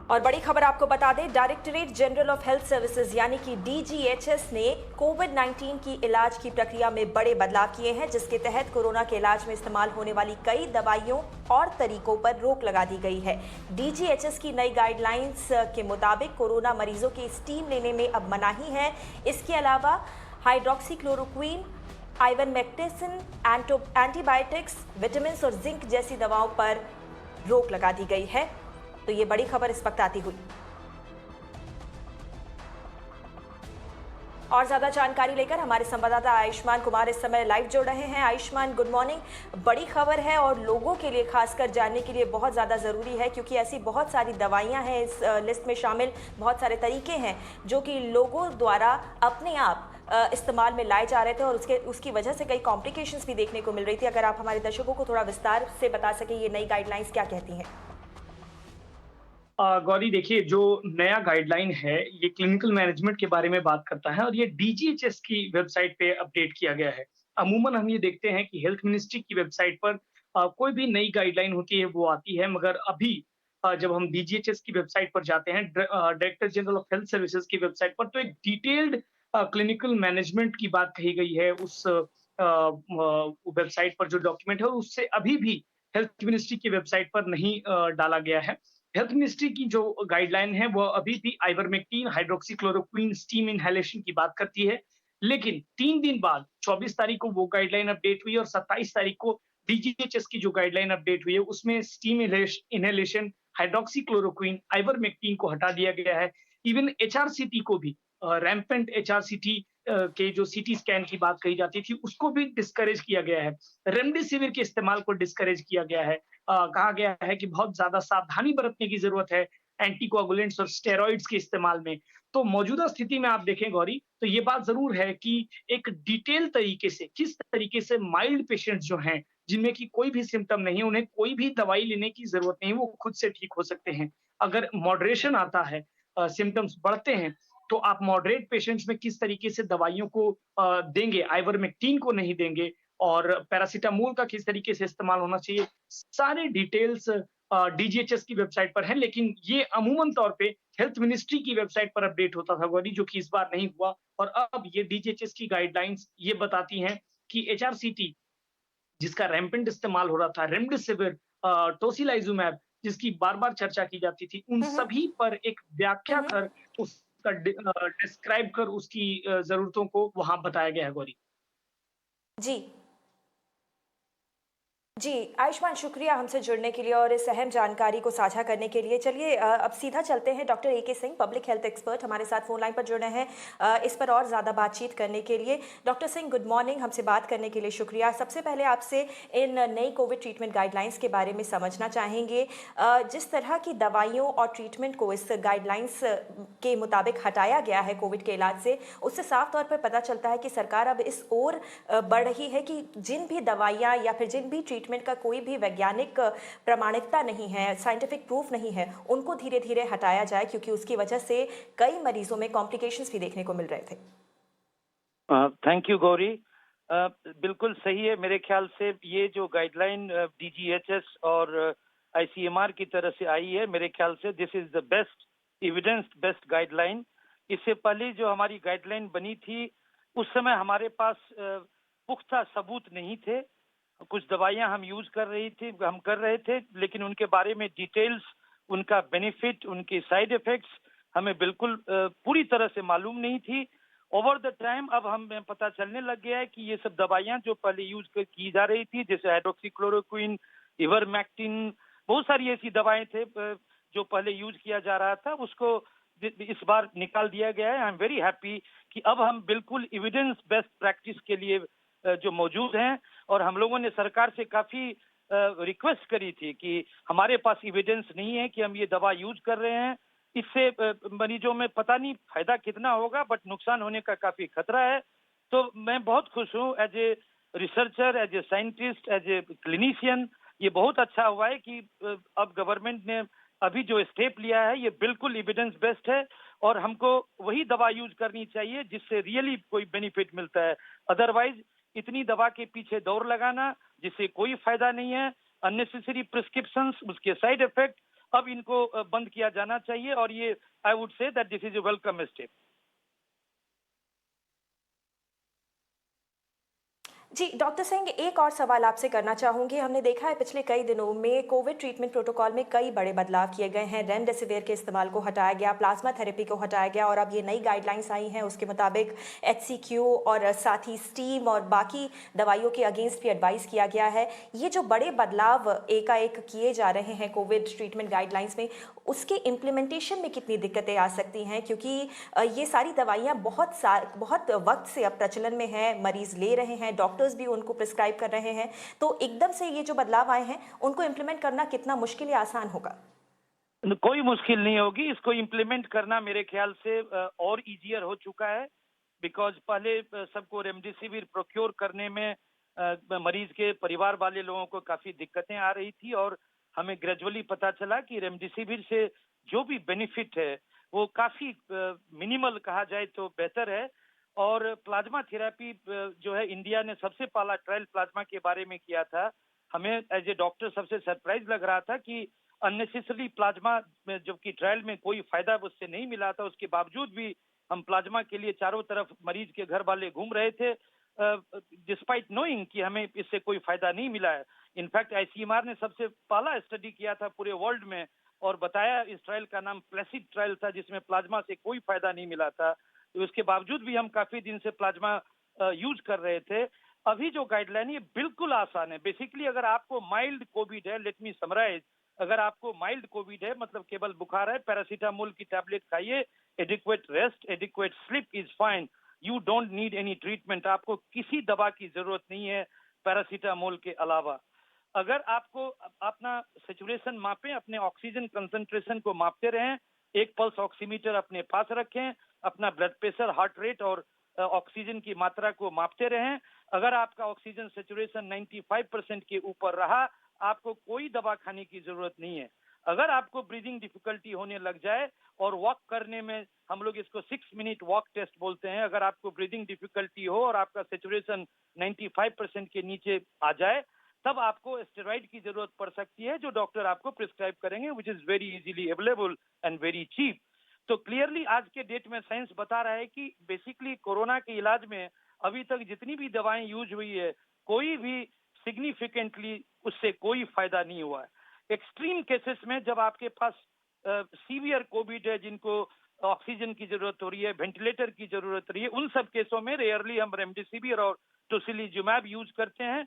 और बड़ी खबर आपको बता दें, directorate general of health services यानी कि डीजीएचएस ने कोविड-19 की इलाज की प्रक्रिया में बड़े बदलाव किए हैं, जिसके तहत कोरोना के इलाज में इस्तेमाल होने वाली कई दवाइयों और तरीकों पर रोक लगा दी गई है। डीजीएचएस की नई गाइडलाइंस के मुताबिक कोरोना मरीजों की स्टीम लेने में अब मनाही है। इसके अलावा हाइड्रोक्सीक्लोरोक्वीन, आइवरमेक्टिसिन, एंटीबायोटिक्स, विटामिन और जिंक जैसी दवाओं पर रोक लगा दी गई है। तो ये बड़ी खबर इस वक्त आती हुई। और ज्यादा जानकारी लेकर हमारे संवाददाता आयुष्मान कुमार इस समय लाइव जुड़ रहे हैं। Ayushman, good morning. बड़ी खबर है और लोगों के लिए खासकर जानने के लिए बहुत ज़्यादा ज़रूरी है, क्योंकि ऐसी बहुत सारी दवाइयां हैं इस लिस्ट में शामिल, बहुत सारे तरीके हैं जो कि लोगों द्वारा अपने आप इस्तेमाल में लाए जा रहे थे और उसकी वजह से कई कॉम्प्लिकेशंस भी देखने को मिल रही थी। अगर आप हमारे दर्शकों को थोड़ा विस्तार से बता सकें, ये नई गाइडलाइंस क्या कहती हैं? गौरी, देखिए, जो नया गाइडलाइन है ये क्लिनिकल मैनेजमेंट के बारे में बात करता है और ये डीजीएचएस की वेबसाइट पे अपडेट किया गया है। अमूमन हम ये देखते हैं कि हेल्थ मिनिस्ट्री की वेबसाइट पर कोई भी नई गाइडलाइन होती है वो आती है, मगर अभी जब हम डीजीएचएस की वेबसाइट पर जाते हैं, director general of health services की वेबसाइट पर, तो एक डिटेल्ड क्लिनिकल मैनेजमेंट की बात कही गई है उस वेबसाइट पर। जो डॉक्यूमेंट है उससे अभी भी हेल्थ मिनिस्ट्री की वेबसाइट पर नहीं डाला गया है। हेल्थ मिनिस्ट्री की जो गाइडलाइन है वो अभी भी आइवरमेक्टिन, हाइड्रोक्सीक्लोरोक्वीन स्टीम इनहेलेशन की बात करती है। लेकिन 3 दिन बाद 24 तारीख को वो गाइडलाइन अपडेट हुई और 27 तारीख को डीजीएचएस की जो गाइडलाइन अपडेट हुई है उसमें स्टीम इनहेलेशन, हाइड्रोक्सीक्लोरोक्वीन, आइवरमेक्टिन को हटा दिया गया है। इवन एचआरसीटी को भी, रैम्पेंट एचआरसीटी के जो सीटी स्कैन की बात कही जाती थी उसको भी डिस्करेज किया गया है। रेमडेसिविर के इस्तेमाल को डिस्करेज किया गया है। कहा गया है कि बहुत ज्यादा सावधानी बरतने की जरूरत है एंटीकोगुलेंट्स और स्टेरॉइड्स के इस्तेमाल में। तो मौजूदा स्थिति में आप देखें गौरी, तो ये बात जरूर है कि एक डिटेल तरीके से, किस तरीके से माइल्ड पेशेंट्स जो हैं, जिनमें की कोई भी सिम्टम नहीं है, उन्हें कोई भी दवाई लेने की जरूरत नहीं, वो खुद से ठीक हो सकते हैं। अगर मॉडरेशन आता है, सिम्टम्स बढ़ते हैं, तो आप मॉडरेट पेशेंट्स में किस तरीके से दवाइयों को देंगे, आइवरमेक्टिन को नहीं देंगे और पैरासिटामोल का किस तरीके से इस्तेमाल होना चाहिए, सारे डिटेल्स डीजीएचएस की वेबसाइट पर है। लेकिन ये अमूमन तौर पे हेल्थ मिनिस्ट्री की वेबसाइट पर अपडेट होता था गौरी, जो कि इस बार नहीं हुआ। और अब ये डीजीएचएस की गाइडलाइंस ये बताती हैं कि एचआरसीटी, जिसका रैम्पेंट इस्तेमाल हो रहा था, रेमडेसिविर, टोसिलाइजुमैब, जिसकी बार-बार चर्चा की जाती थी, उन हम्म। सभी पर एक व्याख्या हम्म। कर उसका डिस्क्राइब कर उसकी ज़रूरतों को वहाँ बताया गया है गौरी। जी। जी, आयुष्मान, शुक्रिया हमसे जुड़ने के लिए और इस अहम जानकारी को साझा करने के लिए। चलिए अब सीधा चलते हैं। डॉक्टर ए के सिंह, पब्लिक हेल्थ एक्सपर्ट, हमारे साथ फ़ोन लाइन पर जुड़े हैं इस पर और ज़्यादा बातचीत करने के लिए। डॉक्टर सिंह, गुड मॉर्निंग, हमसे बात करने के लिए शुक्रिया। सबसे पहले आपसे इन नई कोविड ट्रीटमेंट गाइडलाइंस के बारे में समझना चाहेंगे। जिस तरह की दवाइयों और ट्रीटमेंट को इस गाइडलाइंस के मुताबिक हटाया गया है कोविड के इलाज से, उससे साफ तौर पर पता चलता है कि सरकार अब इस ओर बढ़ रही है कि जिन भी दवाइयाँ या फिर जिन भी ट्रीटमेंट का कोई भी वैज्ञानिक प्रमाणिकता नहीं है, साइंटिफिक प्रूफ नहीं है, उनको धीरे धीरे हटाया जाए, क्योंकि उसकी वजह से कई मरीजों में कॉम्प्लिकेशंस भी देखने को मिल रहे थे। Thank you Gauri. बिल्कुल सही है। मेरे ख्याल से ये जो गाइडलाइन डीजीएचएस और आईसीएमआर की तरफ से आई है, मेरे ख्याल से this is the best evidence based guideline. इससे पहले जो हमारी गाइडलाइन बनी थी उस समय हमारे पास पुख्ता सबूत नहीं थे। कुछ दवाइयां हम यूज कर रहे थे, लेकिन उनके बारे में डिटेल्स, उनका बेनिफिट, उनके साइड इफेक्ट्स हमें बिल्कुल पूरी तरह से मालूम नहीं थी। ओवर द टाइम अब हमें पता चलने लग गया है कि ये सब दवाइयां जो पहले यूज की जा रही थी, जैसे हाइड्रोक्सीक्लोरोक्विन, इवरमेक्टिन, बहुत सारी ऐसी दवाएं थे जो पहले यूज किया जा रहा था, उसको इस बार निकाल दिया गया है। आई एम वेरी हैप्पी कि अब हम बिल्कुल एविडेंस बेस्ड प्रैक्टिस के लिए जो मौजूद हैं, और हम लोगों ने सरकार से काफी रिक्वेस्ट करी थी कि हमारे पास एविडेंस नहीं है कि हम ये दवा यूज कर रहे हैं, इससे मरीजों में पता नहीं फायदा कितना होगा, बट नुकसान होने का काफी खतरा है। तो मैं बहुत खुश हूँ as a researcher, as a scientist, as a clinician. ये बहुत अच्छा हुआ है कि अब गवर्नमेंट ने अभी जो स्टेप लिया है ये बिल्कुल एविडेंस बेस्ड है, और हमको वही दवा यूज करनी चाहिए जिससे रियली कोई बेनिफिट मिलता है। अदरवाइज इतनी दवा के पीछे दौड़ लगाना जिससे कोई फायदा नहीं है, अननेसेसरी प्रिस्क्रिप्शंस, उसके साइड इफेक्ट, अब इनको बंद किया जाना चाहिए और ये I would say that this is a welcome step. जी, डॉक्टर सिंह, एक और सवाल आपसे करना चाहूँगी। हमने देखा है पिछले कई दिनों में कोविड ट्रीटमेंट प्रोटोकॉल में कई बड़े बदलाव किए गए हैं। रेमडेसिविर के इस्तेमाल को हटाया गया, प्लाज्मा थेरेपी को हटाया गया और अब ये नई गाइडलाइंस आई हैं, उसके मुताबिक एचसीक्यू और साथ ही स्टीम और बाकी दवाइयों के अगेंस्ट भी एडवाइस किया गया है। ये जो बड़े बदलाव एकाएक किए जा रहे हैं कोविड ट्रीटमेंट गाइडलाइंस में, उसके इम्प्लीमेंटेशन में कितनी दिक्कतें आ सकती हैं? क्योंकि ये सारी दवाइयाँ बहुत वक्त से अब प्रचलन में हैं, मरीज ले रहे हैं, डॉक्टर्स भी उनको प्रिस्क्राइब कर रहे हैं, तो एकदम से ये जो बदलाव आए हैं उनको इम्प्लीमेंट करना कितना मुश्किल या आसान होगा? कोई मुश्किल नहीं होगी, इसको इम्प्लीमेंट करना मेरे ख्याल से और इजियर हो चुका है। बिकॉज पहले सबको रेमडेसिविर प्रोक्योर करने में मरीज के परिवार वाले लोगों को काफी दिक्कतें आ रही थी और हमें ग्रेजुअली पता चला कि रेमडेसिविर से जो भी बेनिफिट है वो काफी मिनिमल कहा जाए तो बेहतर है। और प्लाज्मा थेरेपी जो है, इंडिया ने सबसे पहला ट्रायल प्लाज्मा के बारे में किया था। हमें एज ए डॉक्टर सबसे सरप्राइज लग रहा था कि अननेसेसरी प्लाज्मा में, जबकि ट्रायल में कोई फायदा उससे नहीं मिला था, उसके बावजूद भी हम प्लाज्मा के लिए चारों तरफ मरीज के घर वाले घूम रहे थे, डिस्पाइट नोइंग कि हमें इससे कोई फायदा नहीं मिला है। इनफैक्ट आईसीएमआर ने सबसे पहला स्टडी किया था पूरे वर्ल्ड में और बताया, इस ट्रायल का नाम प्लेसिड ट्रायल था, जिसमें प्लाज्मा से कोई फायदा नहीं मिला था। तो उसके बावजूद भी हम काफी दिन से प्लाज्मा यूज कर रहे थे। अभी जो गाइडलाइन ये बिल्कुल आसान है। बेसिकली अगर आपको माइल्ड कोविड है, लेट मी समराइज, अगर आपको माइल्ड कोविड है मतलब केवल बुखार है, पैरासीटामोल की टैबलेट खाइए, adequate rest, adequate sleep is fine, you don't need any treatment. आपको किसी दवा की जरूरत नहीं है पैरासीटामोल के अलावा। अगर आपको अपना सेचुरेशन मापें, अपने ऑक्सीजन कंसंट्रेशन को मापते रहें, एक पल्स ऑक्सीमीटर अपने पास रखें, अपना ब्लड प्रेशर, हार्ट रेट और ऑक्सीजन की मात्रा को मापते रहें। अगर आपका ऑक्सीजन सेचुरेशन 95% के ऊपर रहा, आपको कोई दवा खाने की जरूरत नहीं है। अगर आपको ब्रीदिंग डिफिकल्टी होने लग जाए और वॉक करने में, हम लोग इसको 6 मिनट वॉक टेस्ट बोलते हैं, अगर आपको ब्रीदिंग डिफिकल्टी हो और आपका सेचुरेशन 95% के नीचे आ जाए, तब आपको स्टेरॉइड की जरूरत पड़ सकती है, जो डॉक्टर आपको प्रिस्क्राइब करेंगे, which is very easily available and very cheap. तो क्लियरली आज के डेट में साइंस बता रहा है कि बेसिकली कोरोना के इलाज में अभी तक जितनी भी दवाएं यूज हुई है, कोई भी सिग्निफिकेंटली उससे कोई फायदा नहीं हुआ है। एक्सट्रीम केसेस में जब आपके पास सीवियर कोविड है, जिनको ऑक्सीजन की जरूरत हो रही है, वेंटिलेटर की जरूरत हो रही है, उन सब केसों में रेयरली हम रेमडेसिविर और टोसिलीजुमैब यूज करते हैं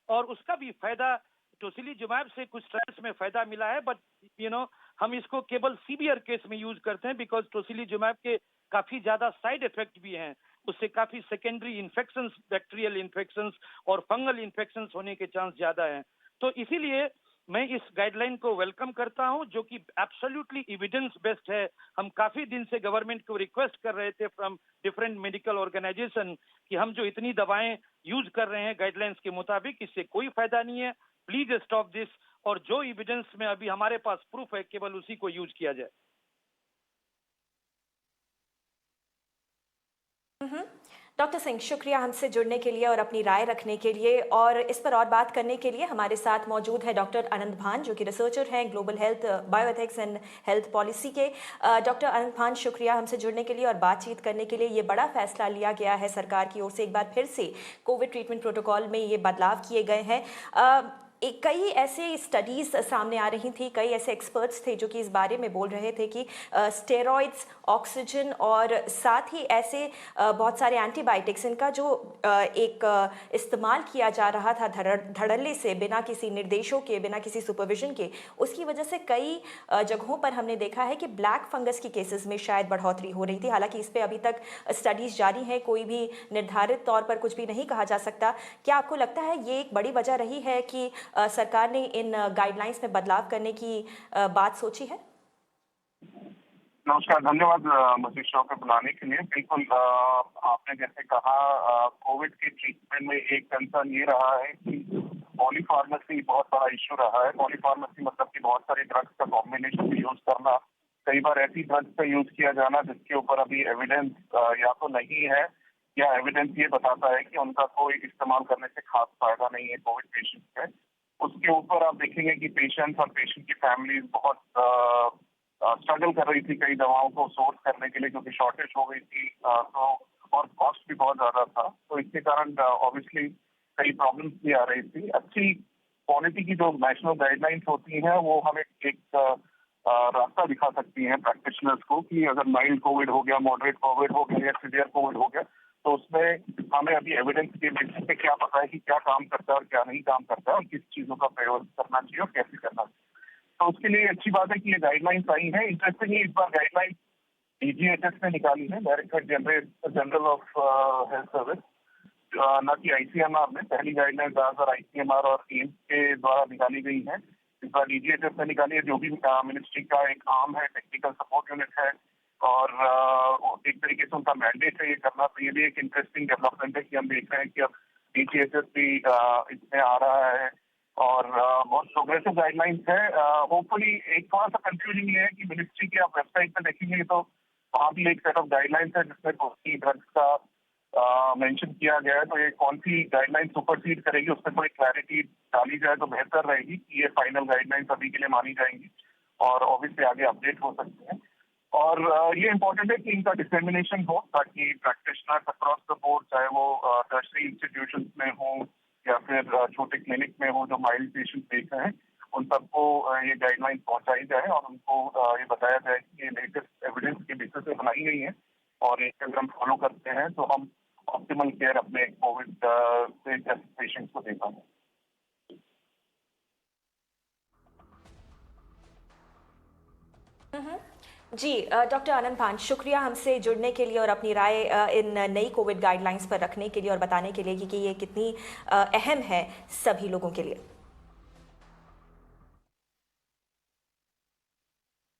और उसका भी फायदा, टोसिलीजुमैब से कुछ ट्रायल्स में फायदा मिला है, बट हम इसको केवल सीवियर केस में यूज करते हैं बिकॉज टोसिलीजुमैब के काफी ज्यादा साइड इफेक्ट भी हैं। उससे काफी सेकेंडरी इन्फेक्शंस, बैक्टीरियल इन्फेक्शंस और फंगल इन्फेक्शंस होने के चांस ज्यादा हैं। तो इसीलिए मैं इस गाइडलाइन को वेलकम करता हूं, जो कि एब्सोल्युटली एविडेंस बेस्ड है। हम काफी दिन से गवर्नमेंट को रिक्वेस्ट कर रहे थे फ्रॉम डिफरेंट मेडिकल ऑर्गेनाइजेशन कि हम जो इतनी दवाएं यूज कर रहे हैं गाइडलाइंस के मुताबिक, इससे कोई फायदा नहीं है, प्लीज स्टॉप दिस। और जो एविडेंस में अभी हमारे पास प्रूफ है, केवल उसी को यूज किया जाए। डॉक्टर सिंह, शुक्रिया हमसे जुड़ने के लिए और अपनी राय रखने के लिए। और इस पर और बात करने के लिए हमारे साथ मौजूद है डॉक्टर अनंत भान, जो कि रिसर्चर हैं global health, bioethics and health policy के। डॉक्टर अनंत भान, शुक्रिया हमसे जुड़ने के लिए और बातचीत करने के लिए। ये बड़ा फैसला लिया गया है सरकार की ओर से, एक बार फिर से कोविड ट्रीटमेंट प्रोटोकॉल में ये बदलाव किए गए हैं। कई ऐसे स्टडीज़ सामने आ रही थी, कई ऐसे एक्सपर्ट्स थे जो कि इस बारे में बोल रहे थे कि स्टेरॉइड्स, ऑक्सीजन और साथ ही ऐसे बहुत सारे एंटीबायोटिक्स, इनका जो एक इस्तेमाल किया जा रहा था धड़ल्ले से, बिना किसी निर्देशों के, बिना किसी सुपरविजन के, उसकी वजह से कई जगहों पर हमने देखा है कि ब्लैक फंगस की केसेस में शायद बढ़ोतरी हो रही थी। हालांकि इस पर अभी तक स्टडीज़ जारी हैं, कोई भी निर्धारित तौर पर कुछ भी नहीं कहा जा सकता। क्या आपको लगता है ये एक बड़ी वजह रही है कि सरकार ने इन गाइडलाइंस में बदलाव करने की बात सोची है? नमस्कार, धन्यवाद मुझे शो पे बुलाने के लिए। बिल्कुल आपने जैसे कहा, कोविड के ट्रीटमेंट में एक कंसर्न ये रहा है कि पॉलीफार्मेसी बहुत बड़ा इश्यू रहा है। पॉलीफार्मेसी मतलब कि बहुत सारे ड्रग्स का कॉम्बिनेशन यूज करना, कई बार ऐसी ड्रग्स का यूज किया जाना जिसके ऊपर अभी एविडेंस या तो नहीं है या एविडेंस ये बताता है कि उनका कोई इस्तेमाल करने से खास फायदा नहीं है कोविड पेशेंट्स में। उसके ऊपर आप देखेंगे कि पेशेंट्स और पेशेंट की फैमिली बहुत स्ट्रगल कर रही थी कई दवाओं को सोर्स करने के लिए, क्योंकि शॉर्टेज हो गई थी, तो और कॉस्ट भी बहुत ज्यादा था। तो इसके कारण ऑब्वियसली कई प्रॉब्लम्स भी आ रही थी। अच्छी क्वालिटी की जो नेशनल गाइडलाइंस होती हैं वो हमें एक रास्ता दिखा सकती हैं प्रैक्टिशनर्स को कि अगर माइल्ड कोविड हो गया, मॉडरेट कोविड हो गया या सीवियर कोविड हो गया, तो उसमें हमें अभी एविडेंस के बेसिस पे क्या पता है कि क्या काम करता है और क्या नहीं काम करता है और किस चीजों का प्रयोग करना चाहिए और कैसे करना चाहिए। तो उसके लिए अच्छी बात है कि ये गाइडलाइंस आई हैं। इंटरेस्टिंगली इस बार गाइडलाइंस डीजीएचएस ने निकाली है, directorate general of health service, न कि आईसीएमआर में। पहली गाइडलाइन ज्यादातर आईसीएमआर और एम्स के द्वारा निकाली गई है, इस बार डीजीएचएस ने निकाली है, जो भी मिनिस्ट्री का एक आर्म है, टेक्निकल सपोर्ट यूनिट है, और एक तरीके से उनका मैंडेट है ये करना। तो ये भी एक इंटरेस्टिंग डेवलपमेंट है कि हम देख रहे हैं कि अब डीजीएचएस भी इसमें आ रहा है और बहुत प्रोग्रेसिव गाइडलाइंस है। होपफुली एक थोड़ा सा कंफ्यूजिंग ये है कि मिनिस्ट्री की आप वेबसाइट पर देखेंगे तो वहाँ भी एक सेट ऑफ गाइडलाइंस है जिसमें कौन ड्रग्स का मेंशन किया गया है। तो ये कौन सी गाइडलाइन सुपरसीड करेगी, उसमें कोई क्लैरिटी डाली जाए तो बेहतर रहेगी कि ये फाइनल गाइडलाइंस अभी के लिए मानी जाएंगी और ऑब्वियसली आगे अपडेट हो सकते हैं। और ये इम्पोर्टेंट है कि इनका डिसमिनेशन हो ताकि प्रैक्टिशनर्स अक्रॉस द बोर्ड, चाहे वो टर्शरी इंस्टीट्यूशंस में हो या फिर छोटे क्लिनिक में हो, जो माइल्ड पेशेंट देख रहे हैं, उन सबको ये गाइडलाइन पहुंचाई जाए और उनको ये बताया जाए कि ये लेटेस्ट एविडेंस के बेसिस पे बनाई गई है और एक अगर हम फॉलो करते हैं तो हम ऑप्टिमल केयर अपने कोविड से पेशेंट्स को दे पाएंगे। जी डॉक्टर आनंद भान, शुक्रिया हमसे जुड़ने के लिए और अपनी राय इन नई कोविड गाइडलाइंस पर रखने के लिए और बताने के लिए कि ये कितनी अहम है सभी लोगों के लिए।